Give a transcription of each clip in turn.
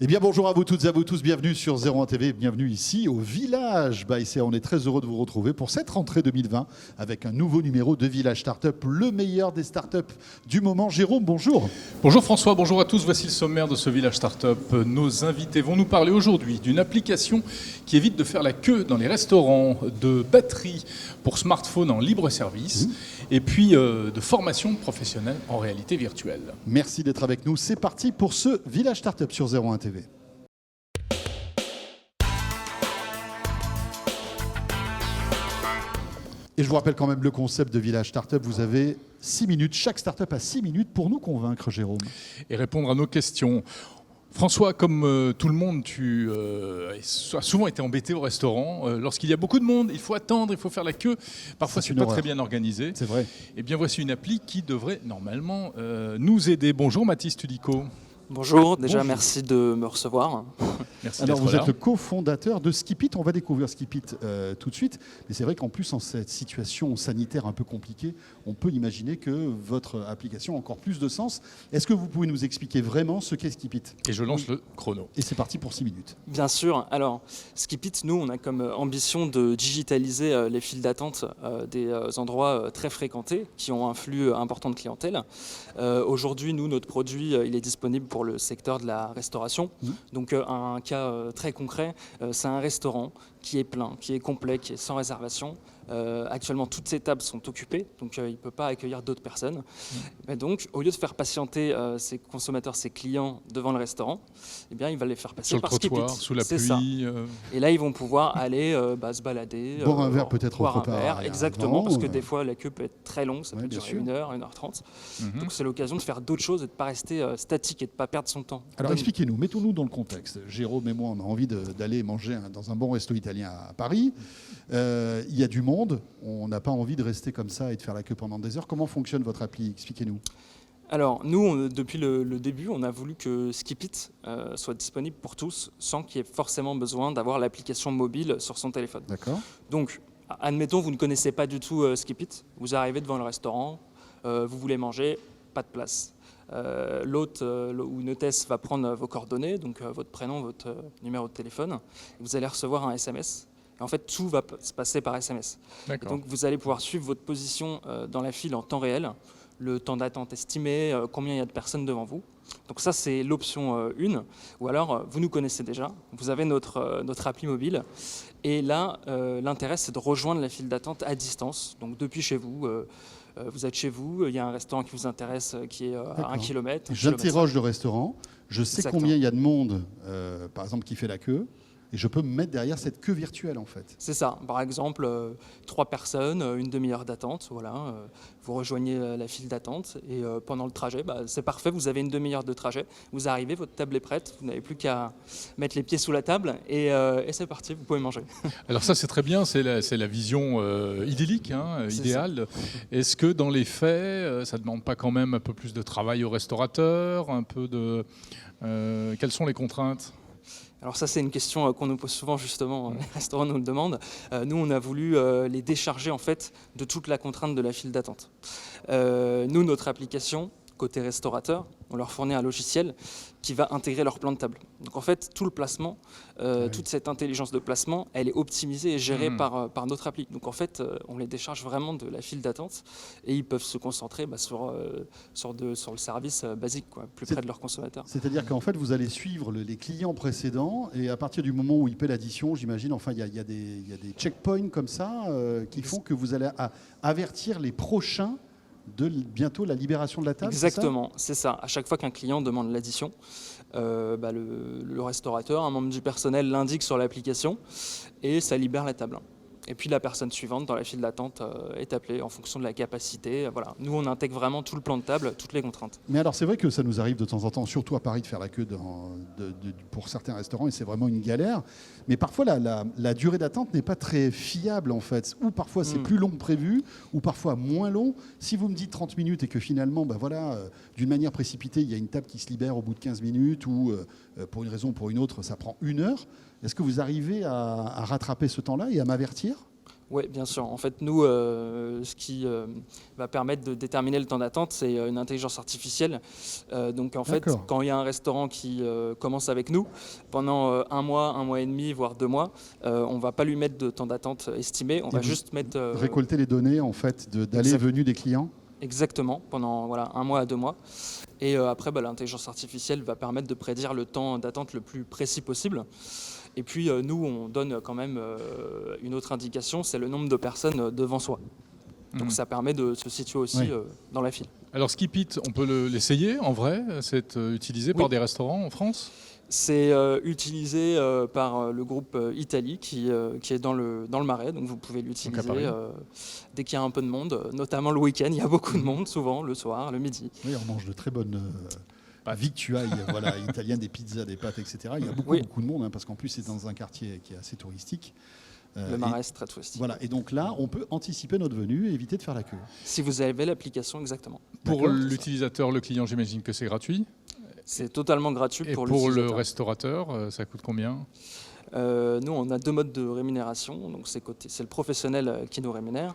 Eh bien bonjour à vous toutes et à vous tous, bienvenue sur 01 TV, bienvenue ici au Village by CA. On est très heureux de vous retrouver pour cette rentrée 2020 avec un nouveau numéro de Village Startup, le meilleur des startups du moment. Jérôme, bonjour. Bonjour François, bonjour à tous, voici le sommaire de ce Village Startup. Nos invités vont nous parler aujourd'hui d'une application qui évite de faire la queue dans les restaurants, de batteries pour smartphones en libre service et puis de formation professionnelle en réalité virtuelle. Merci d'être avec nous, c'est parti pour ce Village Startup sur 01 TV. Et je vous rappelle quand même le concept de Village Startup. Vous avez 6 minutes, chaque startup a 6 minutes pour nous convaincre, Jérôme. Et répondre à nos questions. François, comme tout le monde, tu as souvent été embêté au restaurant. Lorsqu'il y a beaucoup de monde, il faut attendre, il faut faire la queue. Parfois, c'est pas très bien organisé. C'est vrai. Eh bien, voici une appli qui devrait normalement nous aider. Bonjour Mathis Tudico. Bonjour, déjà Bonjour. merci de me recevoir. Merci Alors d'être vous là. êtes le cofondateur de Skipit, on va découvrir Skipit tout de suite, mais c'est vrai qu'en plus en cette situation sanitaire un peu compliquée, on peut imaginer que votre application a encore plus de sens. Est-ce que vous pouvez nous expliquer vraiment ce qu'est Skipit? Et je lance le chrono. Et c'est parti pour 6 minutes. Bien sûr, alors Skipit, nous on a comme ambition de digitaliser les files d'attente des endroits très fréquentés qui ont un flux important de clientèle. Aujourd'hui, nous, notre produit, il est disponible pour le secteur de la restauration. Donc un cas très concret, c'est un restaurant qui est plein, qui est complet, qui est sans réservation. Actuellement, toutes ces tables sont occupées, donc il ne peut pas accueillir d'autres personnes. Et donc, au lieu de faire patienter ses consommateurs, ses clients devant le restaurant, eh bien, il va les faire passer Sur le par trottoir, Skipit. sous la C'est ça. pluie. Et là, ils vont pouvoir aller se balader. Boire un verre peut-être boire autre un part verre, avant, exactement, parce que des fois, la queue peut être très longue, ça Ouais, peut bien durer sûr. 1 heure, 1h30. Donc, c'est l'occasion de faire d'autres choses et de ne pas rester statique et de ne pas perdre son temps. Alors expliquez-nous, mettons-nous dans le contexte. Jérôme et moi, on a envie d'aller manger dans un bon resto italien à Paris. Il y a du monde, on n'a pas envie de rester comme ça et de faire la queue pendant des heures. Comment fonctionne votre appli? Expliquez-nous. Alors, nous, depuis le début, on a voulu que Skipit soit disponible pour tous sans qu'il y ait forcément besoin d'avoir l'application mobile sur son téléphone. D'accord. Donc, admettons, vous ne connaissez pas du tout Skipit, vous arrivez devant le restaurant, vous voulez manger, pas de place. L'hôte ou une hôtesse va prendre vos coordonnées, donc votre prénom, votre numéro de téléphone, et vous allez recevoir un SMS. Et en fait, tout va se passer par SMS. Et D'accord. donc, vous allez pouvoir suivre votre position dans la file en temps réel, le temps d'attente estimé, combien il y a de personnes devant vous. Donc ça, c'est l'option 1. Ou alors, vous nous connaissez déjà, vous avez notre appli mobile. Et là, l'intérêt, c'est de rejoindre la file d'attente à distance. Donc depuis chez vous, vous êtes chez vous, il y a un restaurant qui vous intéresse qui est à 1 km. J'interroge le restaurant, je sais Exactement. combien il y a de monde, par exemple, qui fait la queue, et je peux me mettre derrière cette queue virtuelle, en fait. C'est ça. Par exemple, 3 personnes, une demi-heure d'attente. Voilà, vous rejoignez la file d'attente et pendant le trajet, c'est parfait. Vous avez une demi-heure de trajet. Vous arrivez, votre table est prête. Vous n'avez plus qu'à mettre les pieds sous la table et c'est parti. Vous pouvez manger. Alors ça, c'est très bien, c'est la vision idyllique, C'est idéale. Est-ce que dans les faits, ça ne demande pas quand même un peu plus de travail au restaurateur, un peu de... quelles sont les contraintes ? Alors ça, c'est une question qu'on nous pose souvent, justement, les restaurants nous le demandent. Nous, on a voulu les décharger, en fait, de toute la contrainte de la file d'attente. Nous, notre application, côté restaurateur, on leur fournit un logiciel qui va intégrer leur plan de table. Donc en fait, tout le placement, toute cette intelligence de placement, elle est optimisée et gérée par notre appli. Donc en fait, on les décharge vraiment de la file d'attente et ils peuvent se concentrer sur le service basique, quoi, plus près de leurs consommateurs. C'est-à-dire qu'en fait, vous allez suivre les clients précédents, et à partir du moment où ils paient l'addition, j'imagine, enfin, il y a des checkpoints comme ça qui font que vous allez avertir les prochains de bientôt la libération de la table. Exactement, c'est ça. À chaque fois qu'un client demande l'addition, le restaurateur, un membre du personnel l'indique sur l'application et ça libère la table. Et puis la personne suivante dans la file d'attente est appelée en fonction de la capacité. Voilà. Nous, on intègre vraiment tout le plan de table, toutes les contraintes. Mais alors, c'est vrai que ça nous arrive de temps en temps, surtout à Paris, de faire la queue pour certains restaurants, et c'est vraiment une galère. Mais parfois, la durée d'attente n'est pas très fiable, en fait. Ou parfois, c'est plus long que prévu, ou parfois moins long. Si vous me dites 30 minutes et que finalement, d'une manière précipitée, il y a une table qui se libère au bout de 15 minutes, ou pour une raison ou pour une autre, ça prend 1 heure, est-ce que vous arrivez à rattraper ce temps-là et à m'avertir ? Oui, bien sûr. En fait, nous, ce qui va permettre de déterminer le temps d'attente, c'est une intelligence artificielle. Donc, en fait, D'accord. quand il y a un restaurant qui commence avec nous, pendant un mois et demi, voire 2 mois, on ne va pas lui mettre de temps d'attente estimé. On va vous juste mettre Récolter les données en fait d'aller et Exact. venue des clients. exactement pendant 1 mois à 2 mois. Et après, l'intelligence artificielle va permettre de prédire le temps d'attente le plus précis possible. Et puis, nous, on donne quand même une autre indication, c'est le nombre de personnes devant soi. Donc ça permet de se situer aussi Oui. dans la file. Alors Skip It, on peut l'essayer en vrai? C'est utilisé Oui. par des restaurants en France? C'est utilisé par le groupe Italie qui est dans le Marais, donc vous pouvez l'utiliser Paris. dès qu'il y a un peu de monde, notamment le week-end, il y a beaucoup de monde, souvent le soir, le midi. Oui, on mange de très bonnes victuailles voilà, italiennes, des pizzas, des pâtes, etc. Il y a beaucoup, Oui. beaucoup de monde, parce qu'en plus c'est dans un quartier qui est assez touristique. Le Marais, c'est très touristique. Voilà, et donc là, on peut anticiper notre venue et éviter de faire la queue. Si vous avez l'application, exactement. Pour D'accord. l'utilisateur, le client, j'imagine que c'est gratuit. C'est totalement gratuit Et pour pour le l'utilisateur. restaurateur, ça coûte combien? Nous, on a 2 modes de rémunération. Donc c'est le professionnel qui nous rémunère.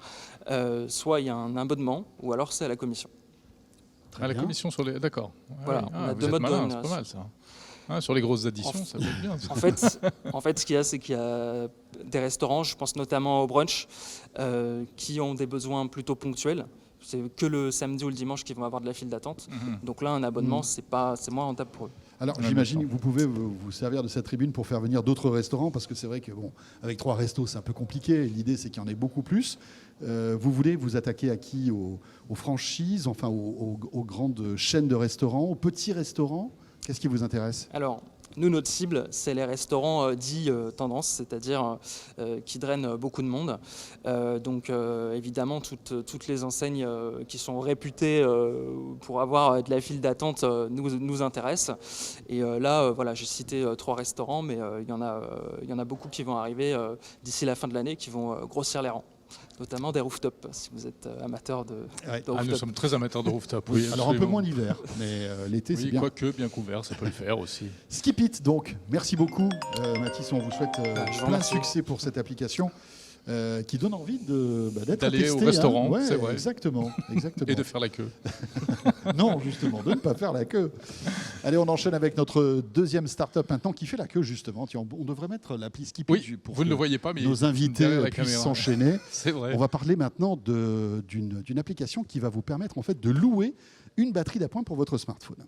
Soit il y a un abonnement, ou alors c'est à la commission. Ah, la bien. commission sur les... D'accord. Voilà, on a vous 2 êtes modes de malin, c'est pas rémunération. mal ça. Sur les grosses additions, ça peut être bien. En fait, ce qu'il y a, c'est qu'il y a des restaurants, je pense notamment au brunch, qui ont des besoins plutôt ponctuels. C'est que le samedi ou le dimanche qu'ils vont avoir de la file d'attente. Donc là, un abonnement, c'est moins rentable pour eux. Alors Ouais, j'imagine que d'accord. vous pouvez vous servir de cette tribune pour faire venir d'autres restaurants, parce que c'est vrai que avec 3 restos, c'est un peu compliqué. L'idée, c'est qu'il y en ait beaucoup plus. Vous voulez vous attaquer à qui? Aux franchises, enfin aux grandes chaînes de restaurants, aux petits restaurants? Qu'est-ce qui vous intéresse? Alors, nous, notre cible, c'est les restaurants dits tendance, c'est-à-dire qui drainent beaucoup de monde. Donc, évidemment, toutes les enseignes qui sont réputées pour avoir de la file d'attente nous intéressent. Et là, voilà, j'ai cité 3 restaurants, mais il y en a beaucoup qui vont arriver d'ici la fin de l'année, qui vont grossir les rangs. Notamment des rooftops, si vous êtes amateur de Ouais. Nous rooftop. sommes très amateurs de rooftop. Oui, Alors un peu absolument. moins l'hiver, mais l'été, c'est Oui, bien. quoique bien couvert, ça peut le faire aussi. Skip It, donc. Merci beaucoup, Mathis. On vous souhaite Je vous plein de remercie. succès pour cette application qui donne envie d'être D'aller testée, au restaurant, Ouais, c'est vrai. Exactement. Et de faire la queue. Non, justement, de ne pas faire la queue. Allez, on enchaîne avec notre deuxième start-up maintenant qui fait la queue, justement. Tiens, on devrait mettre l'appli Skip It Oui, pour vous ne que le voyez pas, mais nos invités derrière la puissent caméra. s'enchaîner. C'est vrai. On va parler maintenant d'une application qui va vous permettre en fait de louer une batterie d'appoint pour votre smartphone.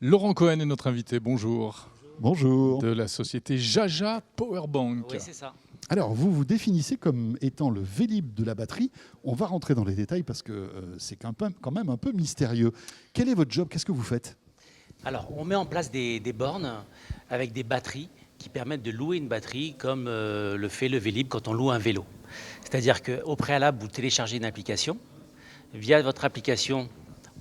Laurent Cohen est notre invité. Bonjour. Bonjour. De la société Jaja Powerbank. Oui, c'est ça. Alors, vous vous définissez comme étant le Vélib de la batterie. On va rentrer dans les détails parce que c'est quand même un peu mystérieux. Quel est votre job? Qu'est-ce que vous faites? Alors, on met en place des bornes avec des batteries qui permettent de louer une batterie comme le fait le Vélib quand on loue un vélo. C'est-à-dire qu'au préalable, vous téléchargez une application. Via votre application,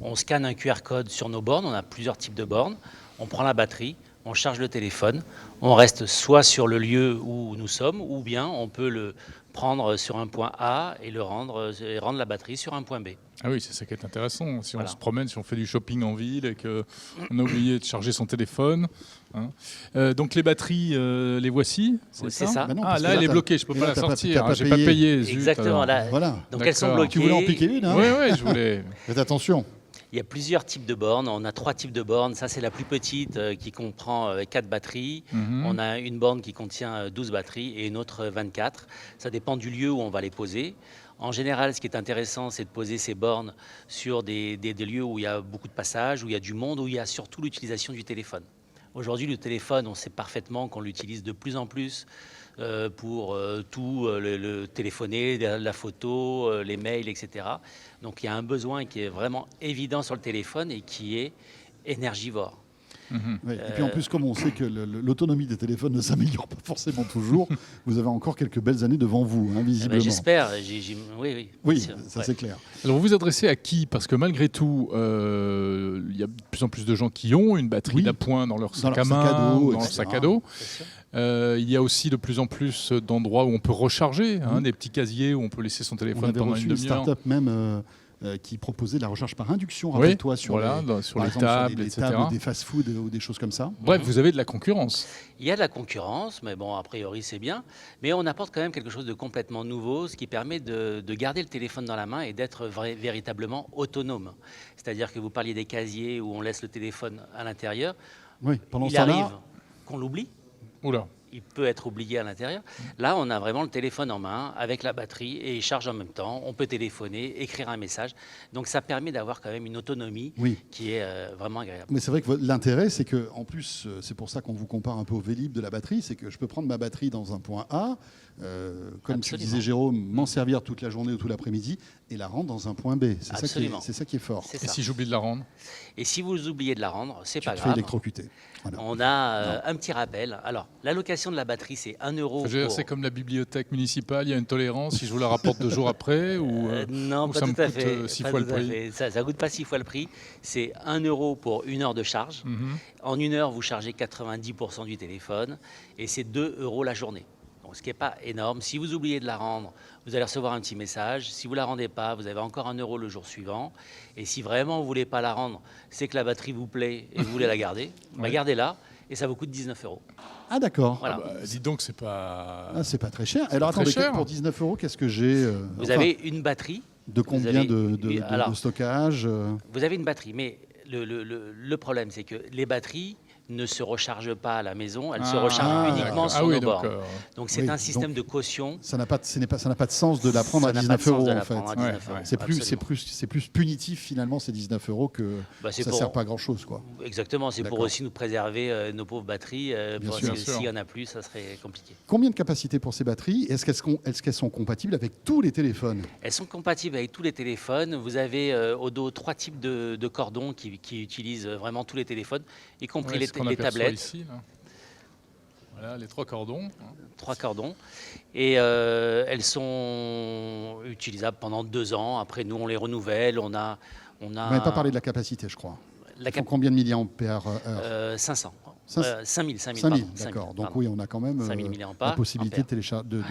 on scanne un QR code sur nos bornes. On a plusieurs types de bornes. On prend la batterie, on charge le téléphone. On reste soit sur le lieu où nous sommes, ou bien on peut le prendre sur un point A et rendre la batterie sur un point B. Ah oui, c'est ça qui est intéressant. Si Voilà. on se promène, si on fait du shopping en ville et qu'on a oublié de charger son téléphone. Hein. Donc les batteries, les voici, Oui, c'est ça. Bah non, Ah parce que là, elle est t'as- bloquée, je peux mais pas là, la t'as pas- sortir. t'as pas J'ai pas payé. payé. zut, Exactement. alors. Là, Voilà. donc elles sont D'accord. bloquées. Tu voulais en piquer une, hein? Oui, oui, je voulais. Faites attention. Il y a plusieurs types de bornes. On a 3 types de bornes. Ça, c'est la plus petite qui comprend 4 batteries. Mhm. On a une borne qui contient 12 batteries et une autre 24. Ça dépend du lieu où on va les poser. En général, ce qui est intéressant, c'est de poser ces bornes sur des lieux où il y a beaucoup de passages, où il y a du monde, où il y a surtout l'utilisation du téléphone. Aujourd'hui, le téléphone, on sait parfaitement qu'on l'utilise de plus en plus pour tout, le téléphoner, la photo, les mails, etc. Donc il y a un besoin qui est vraiment évident sur le téléphone et qui est énergivore. Ouais. Et puis en plus, comme on sait que l'autonomie des téléphones ne s'améliore pas forcément toujours, vous avez encore quelques belles années devant vous, hein, Eh ben, visiblement. j'espère. Oui, bien Oui, sûr. ça Ouais. c'est clair. Alors vous vous adressez à qui? Parce que malgré tout, il y a de plus en plus de gens qui ont une batterie Oui. d'appoint dans leur sac leur à main, sac à dos, dans leur etc. sac à dos. Bien sûr. Il y a aussi de plus en plus d'endroits où on peut recharger, hein, Oui. des petits casiers où on peut laisser son On téléphone avait pendant reçu une une demi-heure. start-up même qui proposait de la recharge par induction, Oui, rappelle-toi, sur voilà, les, sur par les exemple, tables, sur les etc. tables des fast-food ou des choses comme ça. Bref, vous avez de la concurrence. Il y a de la concurrence, mais bon, a priori, c'est bien. Mais on apporte quand même quelque chose de complètement nouveau, ce qui permet de garder le téléphone dans la main et d'être véritablement autonome. C'est-à-dire que vous parliez des casiers où on laisse le téléphone à l'intérieur. Oui, pendant ce Il temps-là, arrive qu'on l'oublie. Oula. Il peut être oublié à l'intérieur. Là, on a vraiment le téléphone en main avec la batterie et il charge en même temps. On peut téléphoner, écrire un message. Donc, ça permet d'avoir quand même une autonomie oui. qui est vraiment agréable. Mais c'est vrai que l'intérêt, c'est que, en plus, c'est pour ça qu'on vous compare un peu au Vélib de la batterie, c'est que je peux prendre ma batterie dans un point A, comme tu Absolument. disais Jérôme, m'en servir toute la journée ou tout l'après-midi et la rendre dans un point B. Absolument. C'est ça qui est fort. C'est Et ça. si j'oublie de la rendre? Et si vous oubliez de la rendre, c'est Tu pas te fais grave. électrocuter. Voilà. On a un petit rappel. Alors, l'allocation de la batterie, c'est 1 euro. Je veux dire, pour- c'est comme la bibliothèque municipale, il y a une tolérance si je vous la rapporte 2 jours après ou non, ou pas ça tout me à coûte, fait. 6 pas fois le tout à prix. fait. Ça ne coûte pas 6 fois le prix. C'est 1 euro pour 1 heure de charge. Mhm. En 1 heure, vous chargez 90% du téléphone et c'est 2 euros la journée. Donc, ce qui n'est pas énorme. Si vous oubliez de la rendre, vous allez recevoir un petit message. Si vous ne la rendez pas, vous avez encore 1 euro le jour suivant. Et si vraiment vous ne voulez pas la rendre, c'est que la batterie vous plaît et vous voulez la garder, Ouais. gardez-la et ça vous coûte 19 euros. Ah d'accord. Voilà. Bah, dites donc, c'est pas. Ah, c'est pas très cher. Alors très attendez, cher. pour 19 euros, qu'est-ce que j'ai Vous enfin, avez une batterie. de combien avez- de alors- stockage Vous avez une batterie, mais le problème, c'est que les batteries ne se rechargent pas à la maison, elles se rechargent uniquement d'accord. sur oui, nos donc, bornes. Donc c'est oui, un système donc- de caution. Ça n'a pas, ça n'a pas de sens de la prendre à Ça n'a pas 19 de sens euros de la en fait. prendre à Ouais, 19 euros, ouais. C'est plus punitif finalement ces 19 euros que Bah, c'est ça pour- sert pas à grand chose quoi. Exactement, c'est pour D'accord. aussi nous préserver nos pauvres batteries. Bien sûr. S'il y en a plus, ça serait compliqué. Combien de capacité pour ces batteries? Est-ce qu'elles sont compatibles avec tous les téléphones? Elles sont compatibles avec tous les téléphones. Vous avez au dos 3 types de cordons qui utilisent vraiment tous les téléphones, y compris Ouais, ce qu'on les aperçoit tablettes. ici, là. Voilà, les 3 cordons. 3 cordons. Et elles sont utilisables pendant 2 ans. Après, nous, on les renouvelle. On a Vous n'avez pas parlé de la capacité, je crois. la Il faut combien de milliampères heure? 500. 5000, 5000. d'accord. Donc oui, on a quand même 5000 la milliampères. possibilité de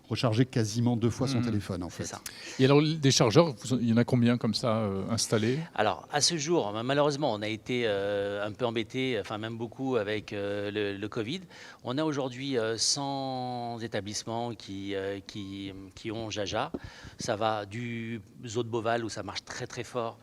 recharger quasiment 2 fois son téléphone en C'est fait. ça. Et alors, des chargeurs, il y en a combien comme ça installés? Alors, à ce jour, malheureusement, on a été un peu embêtés, enfin même beaucoup avec le Covid. On a aujourd'hui 100 établissements qui ont Jaja. Ça va du Zoo de Beauval où ça marche très très fort.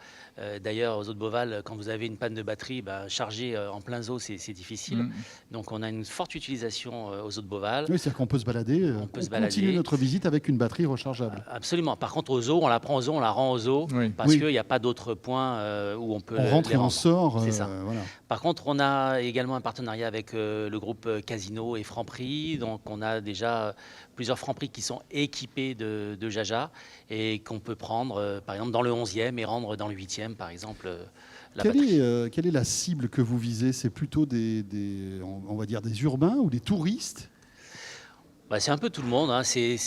D'ailleurs, au Zoo de Beauval, quand vous avez une panne de batterie, charger en plein zoo, c'est difficile. Mm. Donc, on a une forte utilisation au Zoo de Beauval. Oui, c'est-à-dire qu'on peut se balader, On peut se continue balader. notre visite avec une batterie rechargeable. Absolument. Par contre, au zoo, on la prend au zoo, on la rend au zoo, Oui. parce Oui. qu'il n'y a pas d'autre point où on peut On rentre les et on rendre. sort. C'est ça. Voilà. Par contre, on a également un partenariat avec le groupe Casino et Franprix. Donc, on a déjà plusieurs Franprix qui sont équipés de Jaja et qu'on peut prendre, par exemple, dans le 11e et rendre dans le 8e, par exemple, la batterie. Quelle est la cible que vous visez? C'est plutôt on va dire des urbains ou des touristes? C'est un peu tout le monde, hein. C'est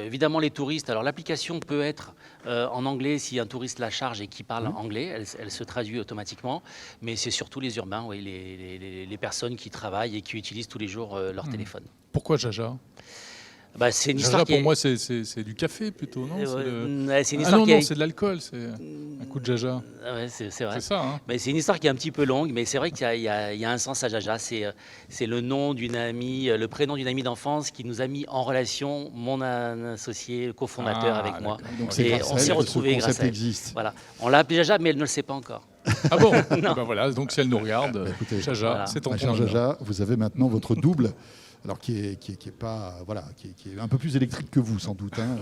évidemment les touristes. Alors l'application peut être en anglais si un touriste la charge et qui parle anglais, elle se traduit automatiquement. Mais c'est surtout les urbains, oui, les personnes qui travaillent et qui utilisent tous les jours leur téléphone. Pourquoi Jaja? C'est une Jaja, histoire qui pour est- moi, c'est du café plutôt, non? C'est le- Ouais, c'est une Ah histoire non, qui non, est- c'est de l'alcool, c'est un coup de Jaja. Ouais, c'est vrai. C'est ça, hein? Mais c'est une histoire qui est un petit peu longue, mais c'est vrai qu'il y a un sens à Jaja. C'est le nom d'une amie, le prénom d'une amie d'enfance qui nous a mis en relation, mon associé, cofondateur Ah, avec moi. d'accord. Donc Et c'est Et grâce on à s'est elle que ce retrouvés grâce concept à elle. existe. Voilà. On l'a appelé Jaja, mais elle ne le sait pas encore. Ah bon? Eh ben voilà, donc si elle nous regarde, écoutez, Jaja, voilà. c'est ton Ma chère Jaja, vous avez maintenant votre double, alors qui est pas voilà, qui est un peu plus électrique que vous sans doute. Hein.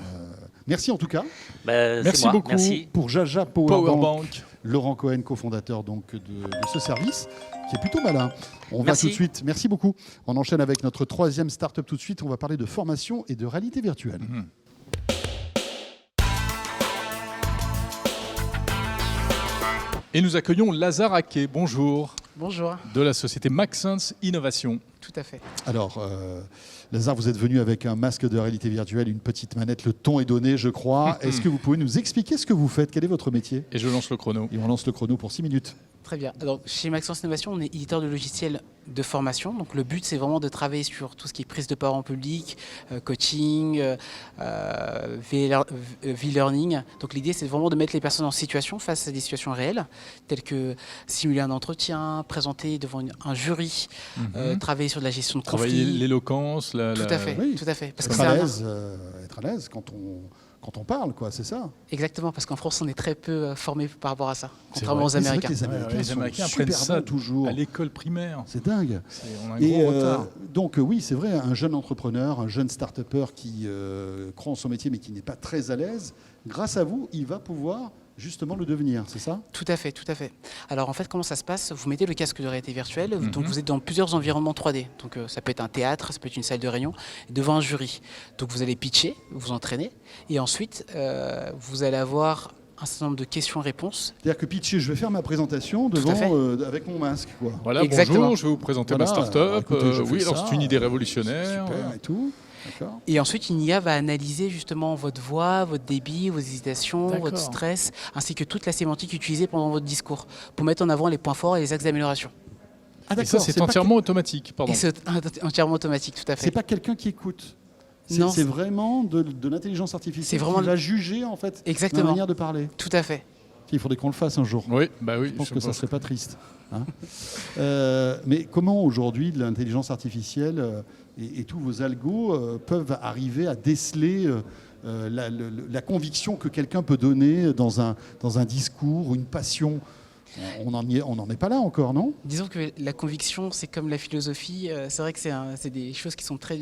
Merci en tout cas. C'est Merci moi. beaucoup. Merci. Pour Jaja Powerbank, Powerbank. Laurent Cohen, cofondateur donc de ce service, qui est plutôt malin. On va Merci. tout de suite. Merci beaucoup. On enchaîne avec notre troisième start-up tout de suite. On va parler de formation et de réalité virtuelle. Et nous accueillons Lazare Haquet, bonjour, Bonjour, de la société Maxence Innovation. tout à fait. Alors, Lazare, vous êtes venu avec un masque de réalité virtuelle, une petite manette. Le ton est donné, je crois. Est-ce que vous pouvez nous expliquer ce que vous faites? Quel est votre métier? Et je lance le chrono. Et on lance le chrono pour 6 minutes. Très bien. Alors, chez Maxence Innovation, on est éditeur de logiciels de formation. Donc, le but, c'est vraiment de travailler sur tout ce qui est prise de parole en public, coaching, v-learning. Donc, l'idée, c'est vraiment de mettre les personnes en situation face à des situations réelles, telles que simuler un entretien, présenter devant un jury, travailler sur de la gestion de Travailler conflits. l'éloquence, Tout à fait, Oui. tout à fait. Parce que Être c'est à un- l'aise, quand on parle, quoi, c'est ça. Exactement, parce qu'en France, on est très peu formé par rapport à ça, C'est contrairement vrai. aux Mais c'est vrai que Américains. les Américains, les sont Américains super apprennent ça bons toujours. à l'école primaire. C'est dingue. On a un Et gros retard. donc oui, c'est vrai, un jeune entrepreneur, un jeune start-upper qui croit en son métier mais qui n'est pas très à l'aise, grâce à vous, il va pouvoir justement le devenir, c'est ça? Tout à fait, tout à fait. Alors en fait, comment ça se passe? Vous mettez le casque de réalité virtuelle, donc vous êtes dans plusieurs environnements 3D. Donc ça peut être un théâtre, ça peut être une salle de réunion, devant un jury. Donc vous allez pitcher, vous entraîner, et ensuite vous allez avoir un certain nombre de questions-réponses. C'est-à-dire que pitcher, je vais faire ma présentation Tout à fait. devant, avec mon masque, quoi. Voilà, Exactement. bonjour, je vais vous présenter Voilà, ma start-up. écoutez, je Oui, fais alors ça, c'est une idée révolutionnaire. Super et tout, d'accord. Et ensuite, une IA va analyser justement votre voix, votre débit, vos hésitations, D'accord. votre stress, ainsi que toute la sémantique utilisée pendant votre discours, pour mettre en avant les points forts et les axes d'amélioration. Ah Et ça, c'est entièrement automatique. Pardon. Et c'est entièrement automatique, tout à fait. C'est pas quelqu'un qui écoute. Non, C'est vraiment de l'intelligence artificielle C'est vraiment qui va juger en fait Exactement. la manière de parler. Tout à fait. Il faudrait qu'on le fasse un jour. Oui, bah oui. Je pense que ça serait pas triste. Hein. Mais comment aujourd'hui l'intelligence artificielle et tous vos algos peuvent arriver à déceler la conviction que quelqu'un peut donner dans un discours ou une passion? On n'en est pas là encore, non? Disons que la conviction, c'est comme la philosophie. C'est vrai que c'est des choses qui sont très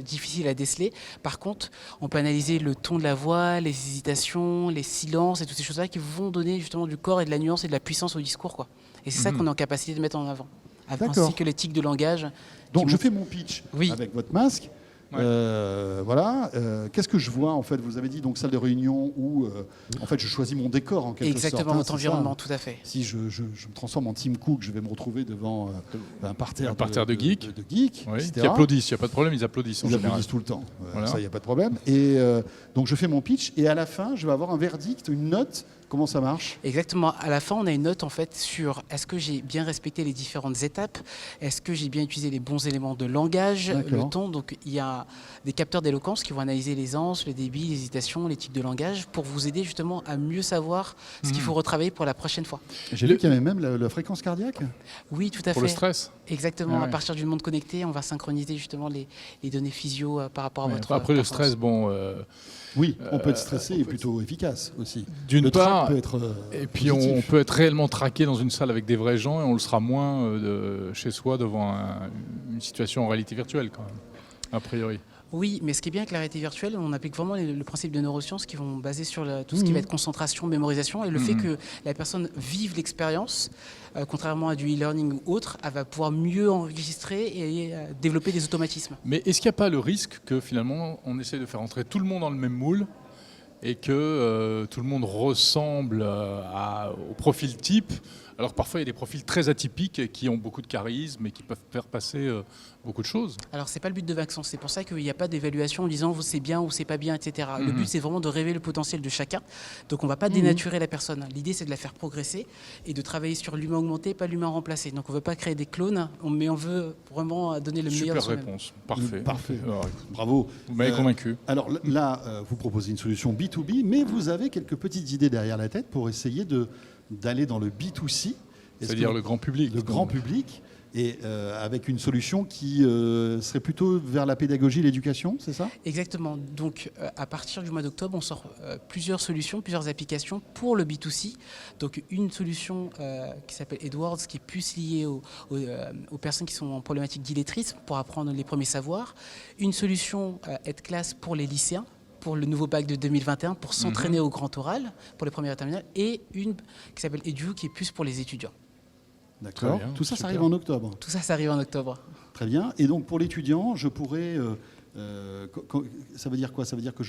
difficiles à déceler. Par contre, on peut analyser le ton de la voix, les hésitations, les silences et toutes ces choses-là qui vont donner justement du corps et de la nuance et de la puissance au discours, quoi. Et c'est ça qu'on est en capacité de mettre en avant. D'accord. Ainsi que l'éthique de langage. Donc qui je montre- fais mon pitch Oui. avec votre masque. Ouais. Voilà. Qu'est-ce que je vois en fait? Vous avez dit donc salle de réunion où en fait je choisis mon décor en quelque sorte. Exactement, hein, votre c'est environnement, ça. tout à fait. Si je me transforme en Tim Cook, je vais me retrouver devant un parterre, Un parterre de geeks. de geeks, Oui, etc. qui applaudissent, il n'y a pas de problème, ils applaudissent en Ils général. applaudissent tout le temps. Voilà. Ça, il n'y a pas de problème. Et donc je fais mon pitch et à la fin, je vais avoir un verdict, une note. Comment ça marche? Exactement. À la fin, on a une note en fait sur est-ce que j'ai bien respecté les différentes étapes, est-ce que j'ai bien utilisé les bons éléments de langage, D'accord. le ton. Donc il y a des capteurs d'éloquence qui vont analyser les anses, le débit, l'hésitation, les tics de langage pour vous aider justement à mieux savoir ce qu'il faut retravailler pour la prochaine fois. J'ai vu qu'il y avait même la fréquence cardiaque. Oui, tout à Pour fait. le stress. Exactement. Ah ouais. À partir du monde connecté, on va synchroniser justement les données physio par rapport à Ouais, votre. après, le performance. stress, bon, Oui, on peut être stressé et plutôt efficace aussi. d'une Le trac part, peut être et puis on positif. peut être réellement traqué dans une salle avec des vrais gens et on le sera moins chez soi devant une situation en réalité virtuelle, quand même, a priori. Oui, mais ce qui est bien avec la réalité virtuelle, on applique vraiment le principe de neurosciences qui vont baser sur tout ce qui va être concentration, mémorisation, et le fait que la personne vive l'expérience, contrairement à du e-learning ou autre, elle va pouvoir mieux enregistrer et développer des automatismes. Mais est-ce qu'il n'y a pas le risque que finalement on essaie de faire entrer tout le monde dans le même moule et que tout le monde ressemble au profil type, alors que parfois il y a des profils très atypiques qui ont beaucoup de charisme et qui peuvent faire passer beaucoup de choses? Alors, c'est pas le but de Maxence, c'est pour ça qu'il n'y a pas d'évaluation en disant c'est bien ou c'est pas bien, etc. Le but, c'est vraiment de révéler le potentiel de chacun. Donc, on ne va pas dénaturer la personne. L'idée, c'est de la faire progresser et de travailler sur l'humain augmenté, pas l'humain remplacé. Donc, on ne veut pas créer des clones, mais on veut vraiment donner le meilleur de Super soi-même. réponse, parfait. Parfait. Alors, Bravo. vous m'avez convaincu. Alors là, vous proposez une solution B2B, mais vous avez quelques petites idées derrière la tête pour essayer d'aller dans le B2C. C'est-à-dire le grand public. Le grand public, et avec une solution qui serait plutôt vers la pédagogie et l'éducation, c'est ça? Exactement. Donc, à partir du mois d'octobre, on sort plusieurs solutions, plusieurs applications pour le B2C. Donc, une solution qui s'appelle Edwards, qui est plus liée aux personnes qui sont en problématique d'illettrisme pour apprendre les premiers savoirs. Une solution EdClass pour les lycéens, pour le nouveau bac de 2021, pour s'entraîner au grand oral, pour les premières terminales. Et une qui s'appelle Edu, qui est plus pour les étudiants. D'accord. Très bien, Tout ça, super. ça arrive en octobre. Tout ça, ça arrive en octobre. Très bien. Et donc pour l'étudiant, je pourrais... ça veut dire quoi? Ça veut dire que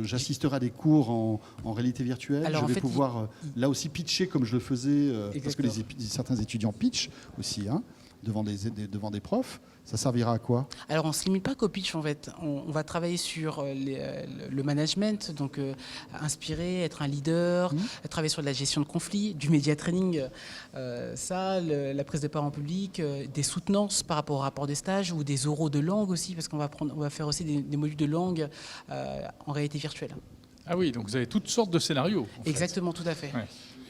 j'assisterai à des cours en réalité virtuelle. Alors, je en vais fait, pouvoir là aussi pitcher comme je le faisais, parce que Exactement. certains étudiants pitchent aussi. Hein. devant des profs. Ça servira à quoi? Alors on ne se limite pas qu'au pitch en fait, on va travailler sur le management, donc inspirer, être un leader, travailler sur de la gestion de conflits, du média training, la prise de parole en public, des soutenances par rapport au rapport des stages ou des oraux de langue aussi, parce qu'on va faire aussi des modules de langue en réalité virtuelle. Ah oui, donc vous avez toutes sortes de scénarios. En fait. Exactement, tout à fait. Ouais.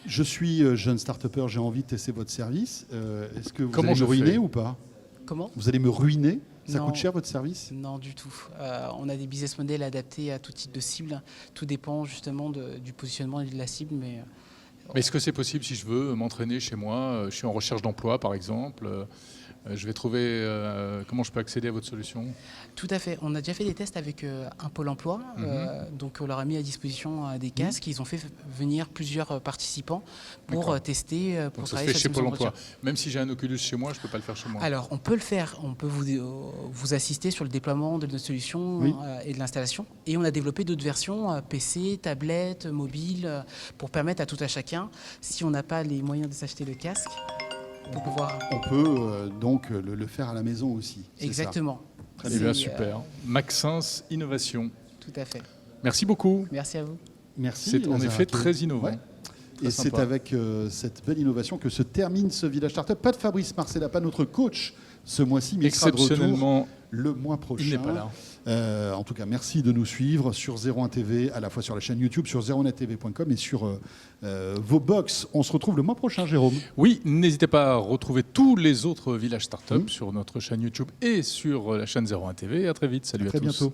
Je suis jeune start-upper, j'ai envie de tester votre service. Est-ce que vous Comment allez je me ruiner fais ou pas? Comment? Vous allez me ruiner? Ça Non. coûte cher votre service? Non, du tout. On a des business models adaptés à tout type de cible. Tout dépend justement du positionnement et de la cible. Mais est-ce que c'est possible si je veux m'entraîner chez moi? Je suis en recherche d'emploi, par exemple. Je vais trouver comment je peux accéder à votre solution. tout à fait. On a déjà fait des tests avec un pôle emploi. Donc on leur a mis à disposition des casques. Ils ont fait venir plusieurs participants pour D'accord. tester, pour Donc ça se travailler fait sur chez ces Pôle entretiens. emploi. Même si j'ai un Oculus chez moi, je ne peux pas le faire chez moi. Alors, on peut le faire. On peut vous assister sur le déploiement de notre solution Oui. et de l'installation. Et on a développé d'autres versions, PC, tablette, mobile, pour permettre à tout à chacun, si on n'a pas les moyens de s'acheter le casque, de pouvoir... On peut donc le faire à la maison aussi. c'est ça? Exactement. Eh bien, C'est, super. Maxence Innovation. Tout à fait. Merci beaucoup. Merci à vous. Merci. C'est en Lazare effet Hackel. très innovant. Ouais. Très Et c'est sympa. avec cette belle innovation que se termine ce Village Startup. Pas de Fabrice Marcella, pas notre coach ce mois-ci, mais il sera de retour Exceptionnellement, le mois prochain. il n'est pas là. En tout cas, merci de nous suivre sur 01 TV, à la fois sur la chaîne YouTube, sur 01tv.com et sur vos box. On se retrouve le mois prochain, Jérôme. Oui, n'hésitez pas à retrouver tous les autres villages startup sur notre chaîne YouTube et sur la chaîne 01 TV. À très vite. Salut À à très tous. bientôt.